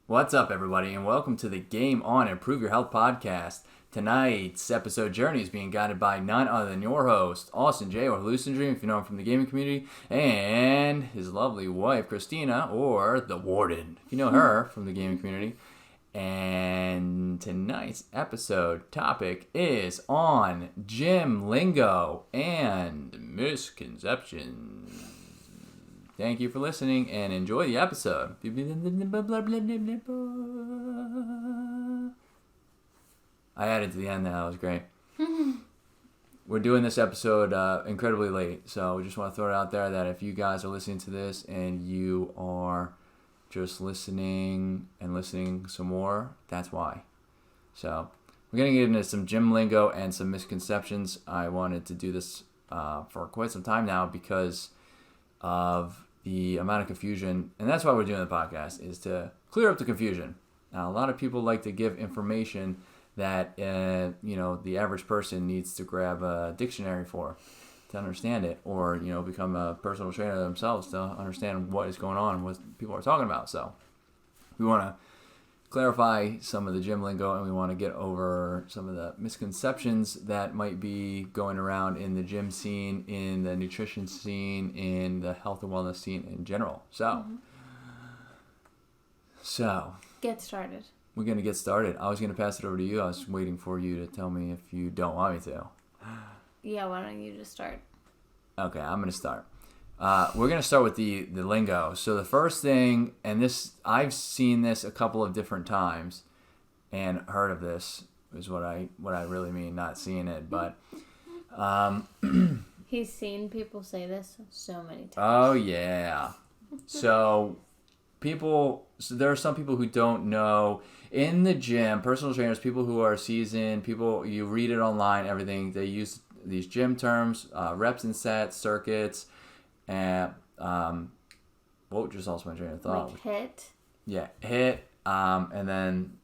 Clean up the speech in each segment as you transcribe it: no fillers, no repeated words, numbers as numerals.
What's up, everybody, and welcome to the Game On Improve Your Health podcast. Tonight's episode journey is being guided by none other than your host, Austin J, or hallucinodream, if you know him from the gaming community, and his lovely wife, Christina, or the Warden, if you know her from the gaming community. And tonight's episode topic is on gym lingo and misconceptions. Thank you for listening and enjoy the episode. I added to the end. That was great. We're doing this episode incredibly late, so we just want to throw it out there that if you guys are listening to this and you are just listening and listening some more, that's why. So we're going to get into some gym lingo and some misconceptions. I wanted to do this for quite some time now because of the amount of confusion, and that's why we're doing the podcast, is to clear up the confusion. Now, a lot of people like to give information that the average person needs to grab a dictionary for to understand it, or become a personal trainer themselves to understand what is going on and what people are talking about. So we want to clarify some of the gym lingo, and we want to get over some of the misconceptions that might be going around in the gym scene, in the nutrition scene, in the health and wellness scene in general. So Get started. We're going to get started. I was going to pass it over to you. I was waiting for you to tell me if you don't want me to. Yeah, why don't you just start? Okay, I'm going to start. We're going to start with the lingo. So the first thing, and this, I've seen this a couple of different times and heard of this, is what I really mean, not seeing it, but He's seen people say this so many times. Oh yeah. So there are some people who don't know in the gym, personal trainers, people who are seasoned, people, you read it online, everything, they use these gym terms, reps and sets, circuits, and just lost my train of thought. Like hit. Yeah, hit, and then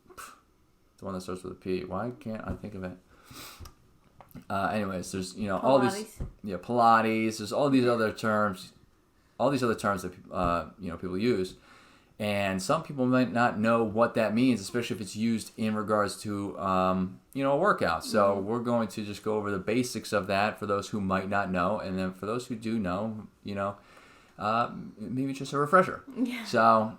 the one that starts with a P. Why can't I think of it? Anyways, there's all these Pilates. There's all these other terms that people use, and some people might not know what that means, especially if it's used in regards to a workout. So we're going to just go over the basics of that for those who might not know, and then for those who do know, maybe just a refresher. Yeah. So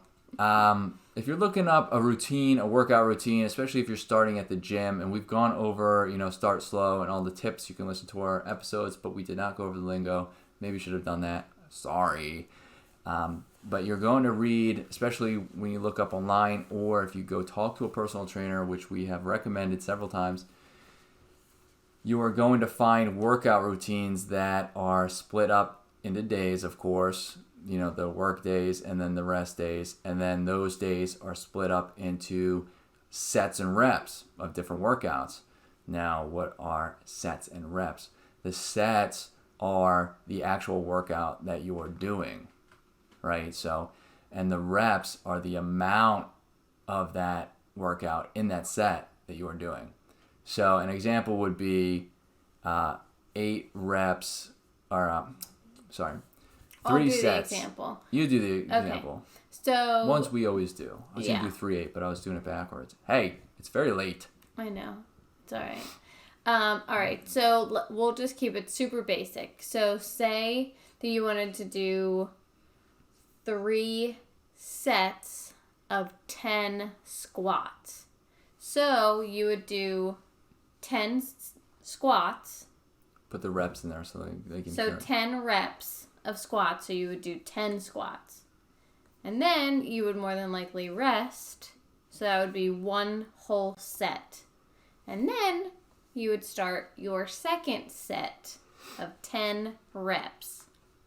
if you're looking up a workout routine, especially if you're starting at the gym, and we've gone over, start slow and all the tips, you can listen to our episodes, but we did not go over the lingo. Maybe you should have done that. Sorry. But you're going to read, especially when you look up online, or if you go talk to a personal trainer, which we have recommended several times, you are going to find workout routines that are split up into days, of course, the work days and then the rest days. And then those days are split up into sets and reps of different workouts. Now, what are sets and reps? The sets are the actual workout that you are doing, right? So, and the reps are the amount of that workout in that set that you are doing. So an example would be 8 reps, or 3 sets. The example. You do the example. So ones we always do. I was going to do 3-8, but I was doing it backwards. Hey, it's very late. I know. It's all right. All right. So we'll just keep it super basic. So say that you wanted to do 3 sets of 10 squats. So you would do 10 squats. Put the reps in there so they can. So 10 reps of squats. So you would do 10 squats. And then you would more than likely rest. So that would be 1 whole set. And then you would start your second set of 10 reps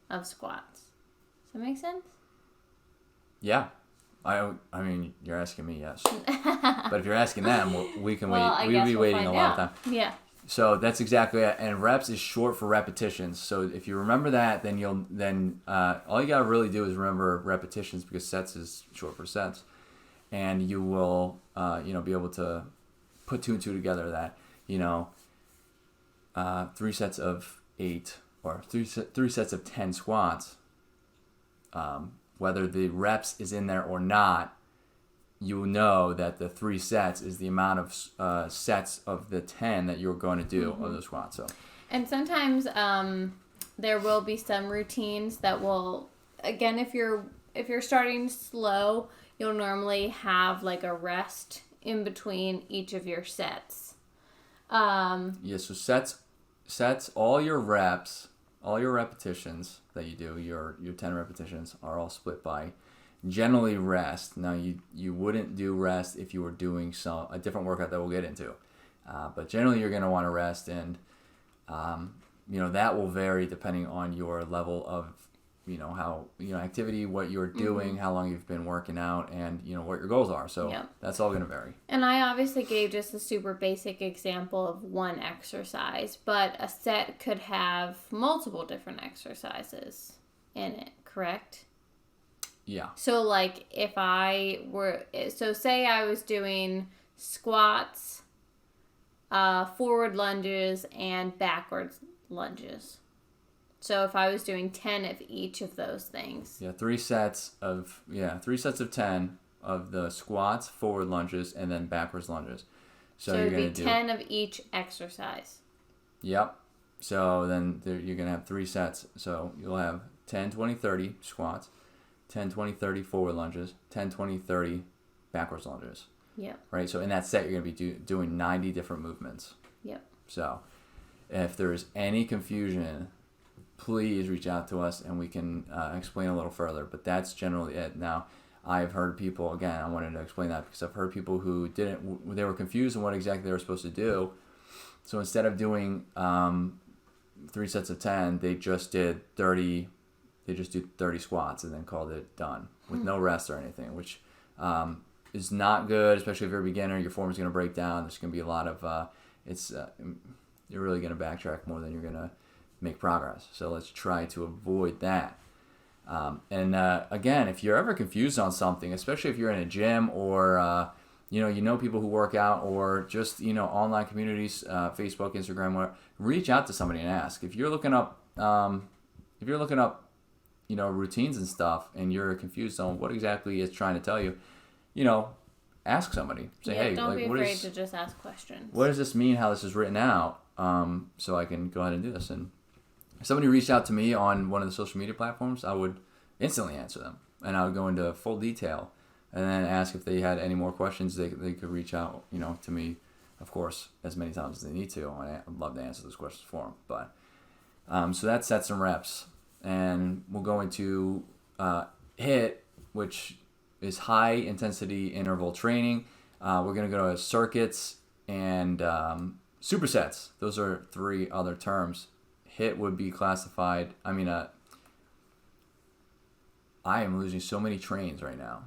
of squats. Does that make sense? Yeah. I mean, you're asking me, yes. But if you're asking them, we can wait. We'll be waiting a lot of time. Yeah. So that's exactly it. And reps is short for repetitions. So if you remember that, then all you gotta really do is remember repetitions, because sets is short for sets, and you will be able to put 2 and 2 together. That 3 sets of 8 or 3 sets of 10 squats. Whether the reps is in there or not, you know that the 3 sets is the amount of sets of the 10 that you're going to do of those squats. So, and sometimes there will be some routines that will, again, if you're starting slow, you'll normally have like a rest in between each of your sets. So sets, all your reps, all your repetitions that you do, your 10 repetitions are all split by generally rest. Now you wouldn't do rest if you were doing a different workout that we'll get into, but generally you're going to want to rest, and that will vary depending on your level of how activity, what you're doing, how long you've been working out, and what your goals are. So that's all going to vary. And I obviously gave just a super basic example of one exercise, but a set could have multiple different exercises in it, correct? Yeah. So like say I was doing squats, forward lunges, and backwards lunges. So if I was doing 10 of each of those things. Yeah, 3 sets of 10 of the squats, forward lunges, and then backwards lunges. So you're going to do 10 of each exercise. Yep. So then you're going to have 3 sets. So you'll have 10, 20, 30 squats, 10, 20, 30 forward lunges, 10, 20, 30 backwards lunges. Yep. Right? So in that set, you're going to be doing 90 different movements. Yep. So if there's any confusion, please reach out to us and we can explain a little further. But that's generally it. Now, I've heard people, again, I wanted to explain that because I've heard people who they were confused on what exactly they were supposed to do. So instead of doing 3 sets of 10, they just did 30 squats and then called it done with no rest or anything, which is not good, especially if you're a beginner. Your form is going to break down. There's going to be a lot of, you're really going to backtrack more than you're going to make progress. So let's try to avoid that. Again, if you're ever confused on something, especially if you're in a gym or people who work out, or just online communities, Facebook, Instagram, whatever, reach out to somebody and ask. If you're looking up routines and stuff, and you're confused on what exactly it's trying to tell you, ask somebody. Say, hey, don't be afraid to just ask questions. What does this mean? How this is written out? So I can go ahead and do this. And if somebody reached out to me on one of the social media platforms, I would instantly answer them, and I would go into full detail, and then ask if they had any more questions. They could reach out, to me, of course, as many times as they need to. I'd love to answer those questions for them. But so that's sets and reps, and we'll go into HIIT, which is high intensity interval training. We're gonna go to circuits and supersets. Those are 3 other terms. HIIT would be classified. I am losing so many trains right now.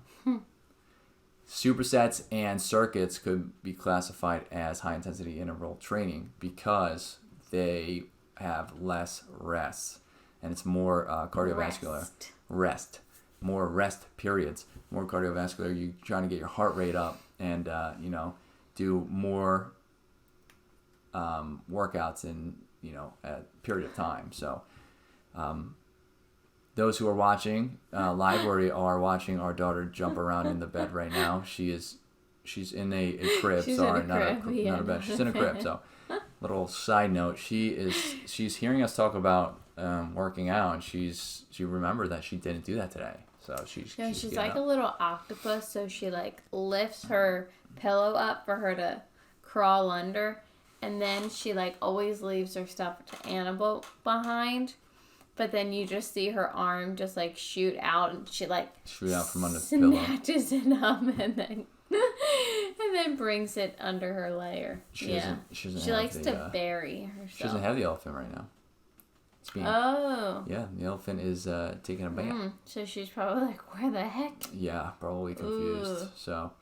Supersets and circuits could be classified as high intensity interval training because they have less rest, and it's more cardiovascular rest, more rest periods, more cardiovascular. You're trying to get your heart rate up and do more workouts in a period of time. So those who are watching live, we are watching our daughter jump around in the bed right now. She's in a crib. She's Sorry, in a crib, not a bed. She's in a crib. So little side note, she's hearing us talk about working out, and she remembered that she didn't do that today. So she's like a little octopus. So she like lifts her pillow up for her to crawl under, and then she like always leaves her stuffed animal behind. But then you just see her arm just like shoot out, and she like shoot out from under the pillow, snatches it up, and then brings it under her layer. She likes to bury herself. She doesn't have the elephant right now. Yeah, the elephant is taking a bath. So she's probably like, where the heck? Yeah, probably confused. Ooh. So,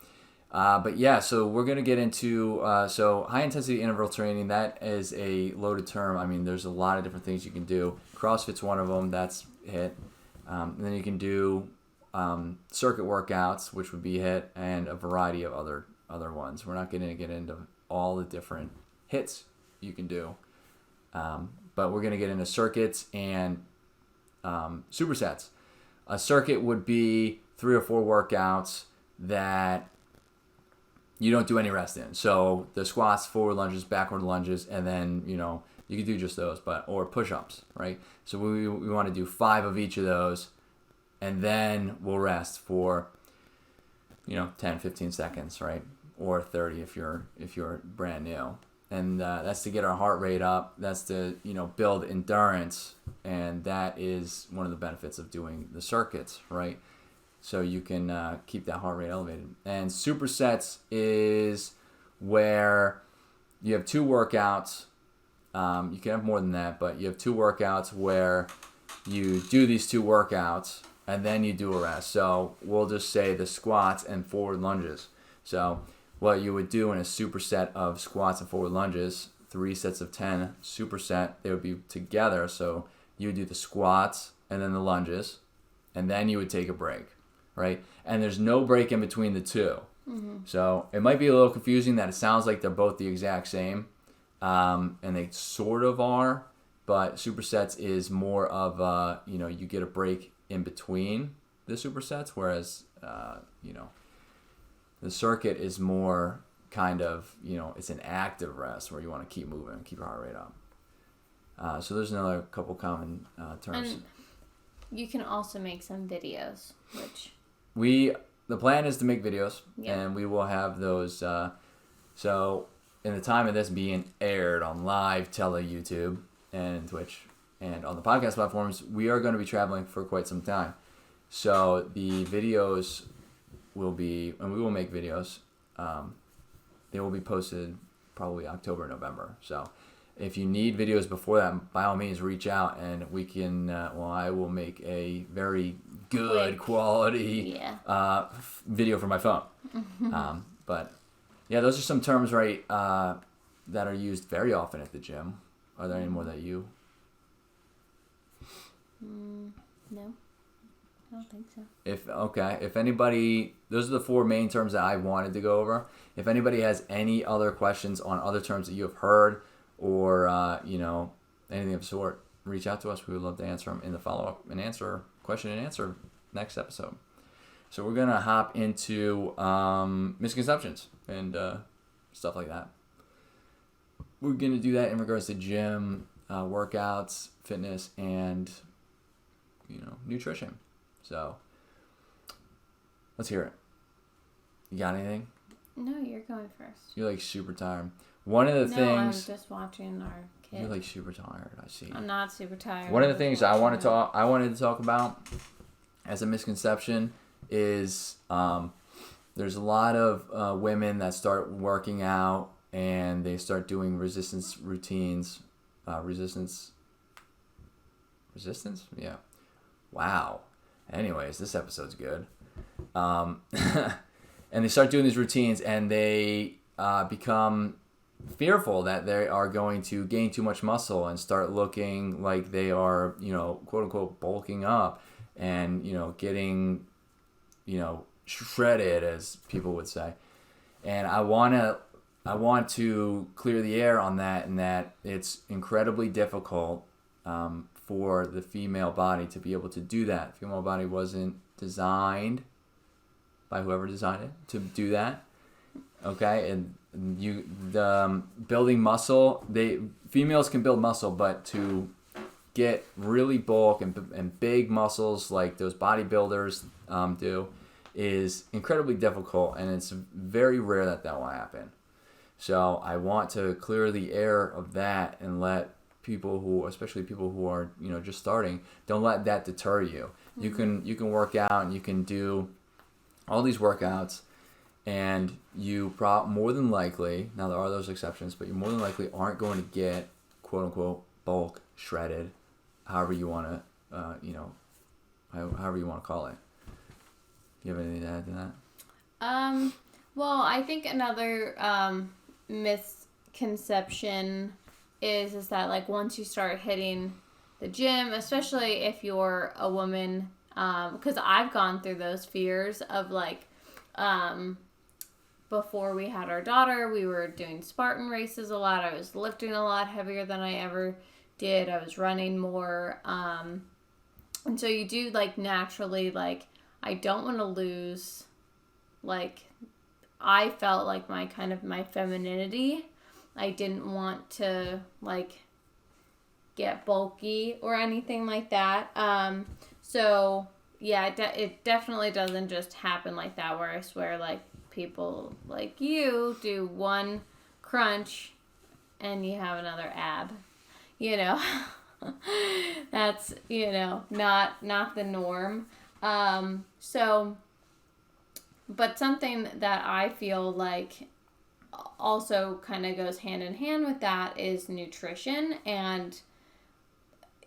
but yeah, so we're gonna get into so high intensity interval training. That is a loaded term. There's a lot of different things you can do. CrossFit's one of them. That's HIIT. And then you can do circuit workouts, which would be HIIT, and a variety of other ones. We're not going to get into all the different HIITs you can do, but we're going to get into circuits and supersets. A circuit would be 3 or 4 workouts that you don't do any rest in. So the squats, forward lunges, backward lunges, and then, you can do just those, or push-ups, right? So we want to do 5 of each of those, and then we'll rest for, 10, 15 seconds, right? Or 30 if you're brand new. And that's to get our heart rate up. That's to, build endurance. And that is one of the benefits of doing the circuits, right? So you can keep that heart rate elevated. And supersets is where you have 2 workouts. You can have more than that, but you have 2 workouts where you do these 2 workouts and then you do a rest. So we'll just say the squats and forward lunges. So what you would do in a superset of squats and forward lunges, 3 sets of 10 superset, they would be together. So you would do the squats and then the lunges, and then you would take a break, right? And there's no break in between the 2. Mm-hmm. So it might be a little confusing that it sounds like they're both the exact same, and they sort of are, but supersets is more of you get a break in between the supersets, whereas the circuit is more kind of, it's an active rest where you want to keep moving, keep your heart rate up. So there's another couple common terms. And you can also make some videos, which the plan is to make videos, yeah. and we will have those. So in the time of this being aired on live YouTube and Twitch and on the podcast platforms, we are going to be traveling for quite some time. So the videos will be, and we will make videos. They will be posted probably October, November. So if you need videos before that, by all means reach out and we can, I will make a very good quality video for my phone. But yeah, those are some terms, right, that are used very often at the gym. Are there any more that you? No. I don't think so. If anybody, those are the 4 main terms that I wanted to go over. If anybody has any other questions on other terms that you have heard or, anything of the sort, reach out to us. We would love to answer them in the follow-up question and answer next episode. So we're going to hop into misconceptions and stuff like that. We're going to do that in regards to gym, workouts, fitness, and, nutrition. So, let's hear it. You got anything? No, you're going first. You're super tired. One of the things. No, I'm just watching our kid. You're super tired. I see. I'm not super tired. One of the things I wanted to talk about as a misconception is there's a lot of women that start working out and they start doing resistance routines. Resistance? Yeah. Wow. Anyways, this episode's good. And they start doing these routines and they become fearful that they are going to gain too much muscle and start looking like they are, quote unquote, bulking up and, getting, shredded, as people would say. And I want to clear the air on that, and that it's incredibly difficult for the female body to be able to do that. The female body wasn't designed by whoever designed it to do that. Okay, and building muscle, females can build muscle, but to get really bulk and big muscles like those bodybuilders do is incredibly difficult, and it's very rare that will happen. So I want to clear the air of that and let people especially people who are just starting, don't let that deter you. Mm-hmm. You can work out and you can do all these workouts, and you more than likely, now there are those exceptions, but you more than likely aren't going to get quote unquote bulk, shredded, however you want to however you want to call it. Do you have anything to add to that? Well, I think another misconception is that like once you start hitting the gym, especially if you're a woman, because I've gone through those fears of like before we had our daughter, we were doing Spartan races a lot. I was lifting a lot heavier than I ever did. I was running more, and so you do like naturally like I don't want to lose like I felt like my femininity. I didn't want to like get bulky or anything like that. So yeah, it definitely doesn't just happen like that, where I swear like people like you do one crunch and you have another ab, you know. That's, you know, not the norm. So, but something that I feel like also kind of goes hand in hand with that is nutrition. And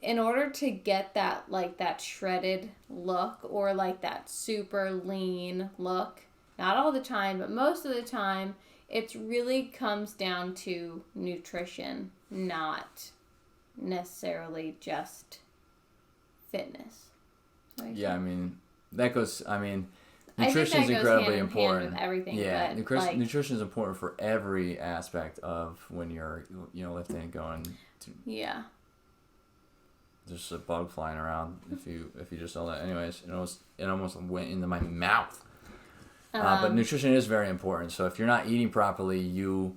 in order to get that, like that shredded look or like that super lean look, not all the time, but most of the time, it really comes down to nutrition, not necessarily just fitness. Yeah, I mean, that goes, I mean, I think nutrition is that goes incredibly hand in important. hand with everything. Yeah, but like, nutrition is important for every aspect of when you're, you know, lifting and going. Yeah. There's a bug flying around if you just saw that. Anyways, it almost went into my mouth. But nutrition is very important. So if you're not eating properly, you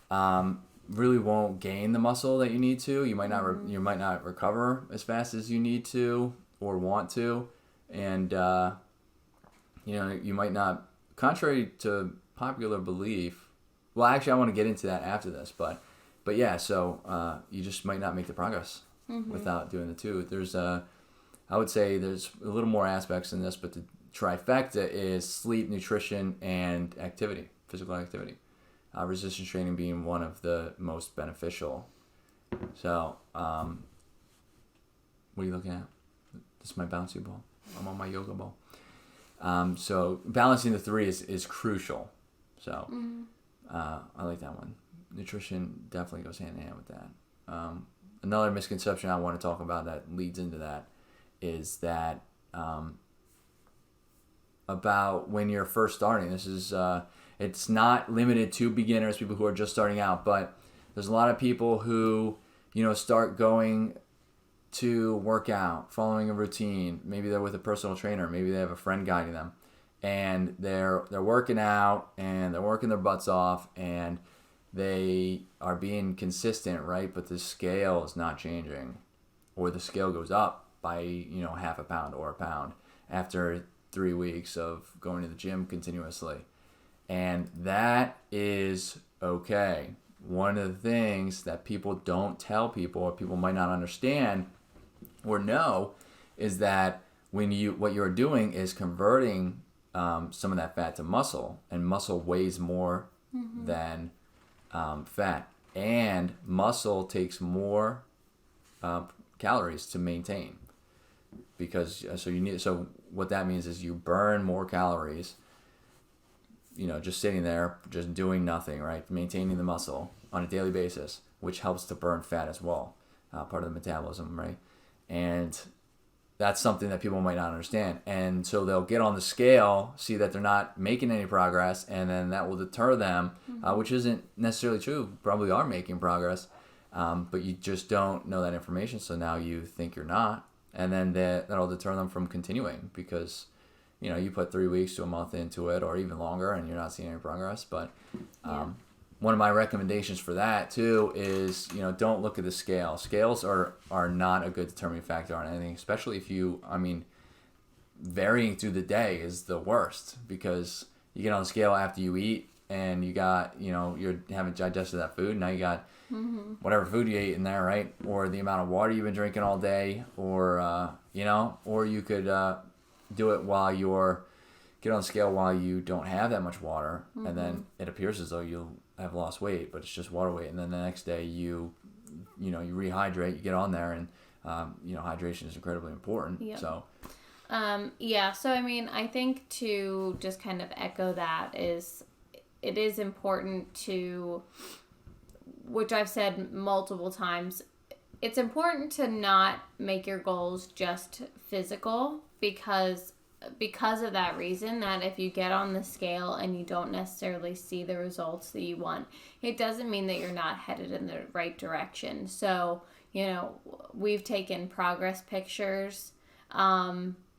really won't gain the muscle that you need to. You might not you might not recover as fast as you need to or want to, and you know, you might not. Contrary to popular belief, well, actually, I want to get into that after this, but yeah. So you just might not make the progress without doing the two. There's I would say there's a little more aspects in this, but the trifecta is sleep, nutrition, and activity, physical activity. Resistance training being one of the most beneficial. So, what are you looking at? This is my bouncy ball. I'm on my yoga ball. So balancing the three is crucial. So, I like that one. Nutrition definitely goes hand in hand with that. Another misconception I want to talk about that leads into that is that about when you're first starting. This is it's not limited to beginners, people who are just starting out, but there's a lot of people who, you know, start going to work out, following a routine. Maybe they're with a personal trainer, maybe they have a friend guiding them, and they're working out and they're working their butts off and they are being consistent, right? But the scale is not changing, or the scale goes up by, you know, half a pound or a pound after 3 weeks of going to the gym continuously. And that is okay. One of the things that people don't tell people, or people might not understand or know, is that what you're doing is converting some of that fat to muscle, and muscle weighs more than fat, and muscle takes more calories to maintain, because so what that means is you burn more calories, you know, just sitting there, just doing nothing, right? Maintaining the muscle on a daily basis, which helps to burn fat as well, part of the metabolism, right? And that's something that people might not understand. And so they'll get on the scale, see that they're not making any progress, and then that will deter them, which isn't necessarily true. Probably are making progress, but you just don't know that information. So now you think you're not, and then that'll deter them from continuing, because, you know, you put 3 weeks to a month into it, or even longer, and you're not seeing any progress. But one of my recommendations for that too is, you know, don't look at the scale. Scales are not a good determining factor on anything, especially if varying through the day is the worst, because you get on the scale after you eat and you got, you know, you haven't digested that food. Now you got whatever food you ate in there, right? Or the amount of water you've been drinking all day, or, you know, or you could do it while get on the scale while you don't have that much water, and then it appears as though you'll have lost weight, but it's just water weight. And then the next day you rehydrate, you get on there, and you know, hydration is incredibly important. Yep. So so I mean, I think to just kind of echo that is, it is important to, which I've said multiple times, it's important to not make your goals just physical, because of that reason, that if you get on the scale and you don't necessarily see the results that you want, it doesn't mean that you're not headed in the right direction. So, you know, we've taken progress pictures,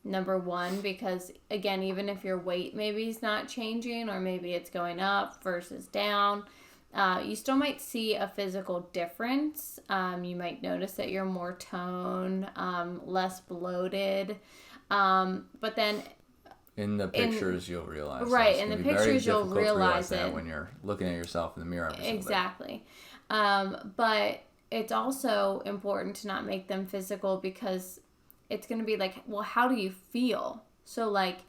number one, because again, even if your weight maybe is not changing or maybe it's going up versus down, you still might see a physical difference. You might notice that you're more toned, less bloated, but then in the pictures you'll realize right in the pictures you'll realize that when you're looking at yourself in the mirror every single day. Exactly. But it's also important to not make them physical, because it's going to be like, well, how do you feel? So like,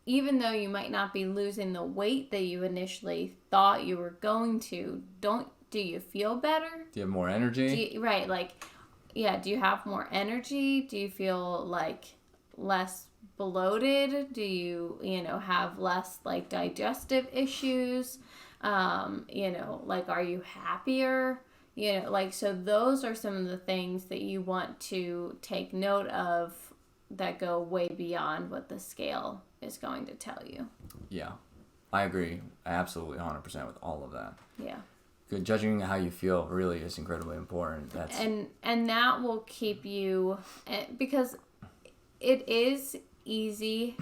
even though you might not be losing the weight that you initially thought you were going to, do you feel better? Do you have more energy? Right. Like, yeah. Do you have more energy? Do you feel like less bloated? Do you have less like digestive issues? Like, are you happier? So those are some of the things that you want to take note of that go way beyond what the scale is going to tell you. Yeah, I agree absolutely 100% with all of that. Yeah. Good. Judging how you feel really is incredibly important. And that will keep you, because it is easy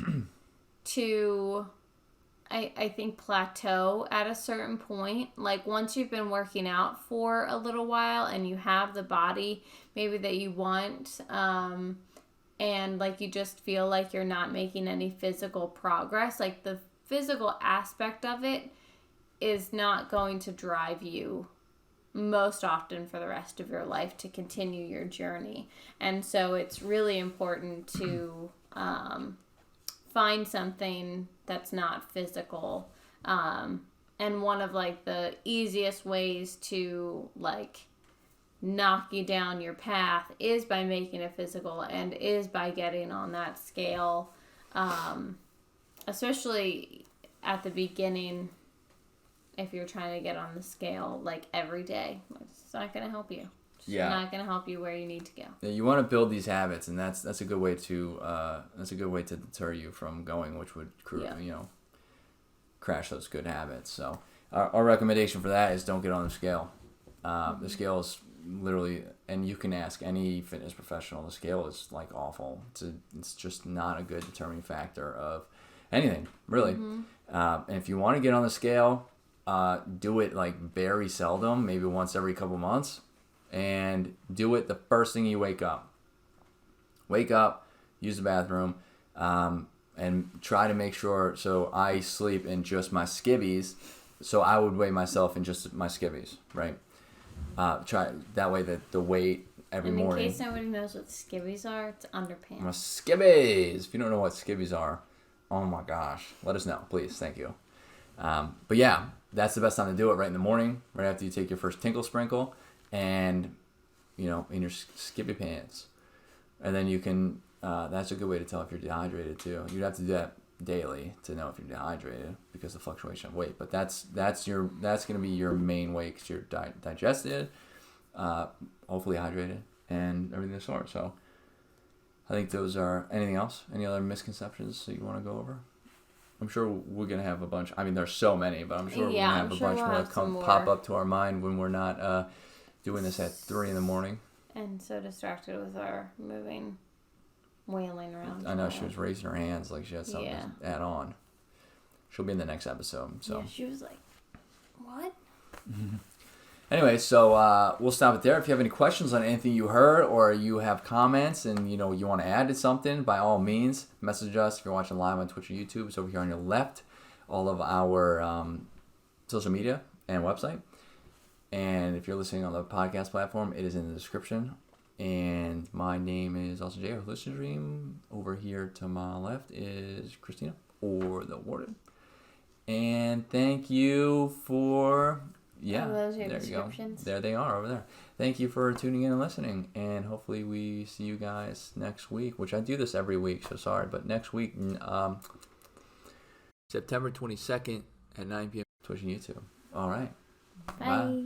to, I think, plateau at a certain point. Like, once you've been working out for a little while and you have the body maybe that you want, and like you just feel like you're not making any physical progress, like the physical aspect of it is not going to drive you most often for the rest of your life to continue your journey. And so it's really important to find something that's not physical. And one of like the easiest ways to like knock you down your path is by making it physical, and is by getting on that scale, especially at the beginning. If you're trying to get on the scale like every day, it's not going to help you. It's not going to help you where you need to go. Yeah, you want to build these habits, and that's a good way to deter you from going, which would crash those good habits. So our recommendation for that is don't get on the scale. The scale is literally, and you can ask any fitness professional, the scale is like awful. It's just not a good determining factor of anything, really. And if you want to get on the scale, do it like very seldom, maybe once every couple months, and do it the first thing you wake up. Wake up, use the bathroom, and try to make sure. So I sleep in just my skivvies, so I would weigh myself in just my skivvies, right? Try that way that the weight every morning. In case nobody knows what skivvies are, it's underpants. My skivvies. If you don't know what skivvies are, oh my gosh, let us know, please. Thank you. But yeah, that's the best time to do it, right in the morning, right after you take your first tinkle sprinkle, and in your skivvy pants, and then you can. That's a good way to tell if you're dehydrated too. You'd have to do that daily to know if you're dehydrated because of the fluctuation of weight. But that's going to be your main way, because you're digested, hopefully hydrated, and everything of the sort. So I think those are. Anything else? Any other misconceptions that you want to go over? I'm sure we're going to have a bunch. I mean, there's so many, but I'm sure we're going to have a bunch more that pop up to our mind when we're not doing this at 3 a.m. And so distracted with our wailing around. I know, she was raising her hands like she had something to add on. She'll be in the next episode. So. Yeah, she was like, what? Anyway, so we'll stop it there. If you have any questions on anything you heard, or you have comments and you want to add to something, by all means, message us. If you're watching live on Twitch or YouTube, it's over here on your left. All of our social media and website. And if you're listening on the podcast platform, it is in the description. And my name is also Jay, hallucinodream. Over here to my left is Christina, or the Warden. And thank you for... Yeah, those are your there you go. descriptions. There they are over there. Thank you for tuning in and listening, and hopefully we see you guys next week, which I do this every week, so sorry, but next week, September 22nd at 9 p.m. Twitch and YouTube. All right. Bye.